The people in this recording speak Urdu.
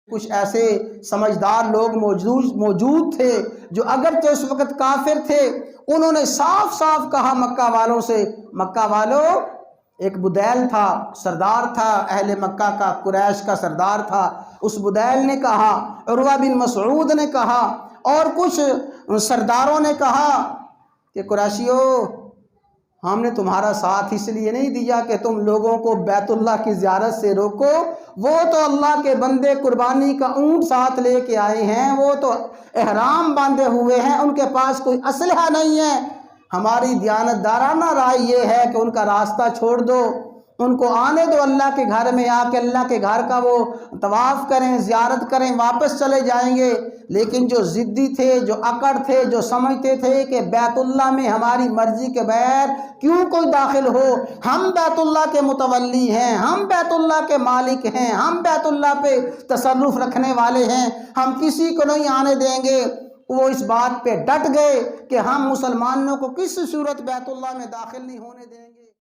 کچھ ایسے سمجھدار لوگ موجود تھے جو اگرچہ اس وقت کافر تھے، انہوں نے صاف صاف کہا مکہ والوں سے، مکہ والوں، ایک بدیل تھا، سردار تھا اہل مکہ کا، قریش کا سردار تھا، اس بدیل نے کہا، عروہ بن مسعود نے کہا، اور کچھ سرداروں نے کہا کہ قریشیو، ہم نے تمہارا ساتھ اس لیے نہیں دیا کہ تم لوگوں کو بیت اللہ کی زیارت سے روکو، وہ تو اللہ کے بندے قربانی کا اونٹ ساتھ لے کے آئے ہیں، وہ تو احرام باندھے ہوئے ہیں، ان کے پاس کوئی اسلحہ نہیں ہے، ہماری دیانتدارانہ رائے یہ ہے کہ ان کا راستہ چھوڑ دو، ان کو آنے دو اللہ کے گھر میں، آ کے اللہ کے گھر کا وہ طواف کریں، زیارت کریں، واپس چلے جائیں گے۔ لیکن جو ضدی تھے، جو اکڑ تھے، جو سمجھتے تھے کہ بیت اللہ میں ہماری مرضی کے بغیر کیوں کوئی داخل ہو، ہم بیت اللہ کے متولی ہیں، ہم بیت اللہ کے مالک ہیں، ہم بیت اللہ پہ تصرف رکھنے والے ہیں، ہم کسی کو نہیں آنے دیں گے، وہ اس بات پہ ڈٹ گئے کہ ہم مسلمانوں کو کس صورت بیت اللہ میں داخل نہیں ہونے دیں گے۔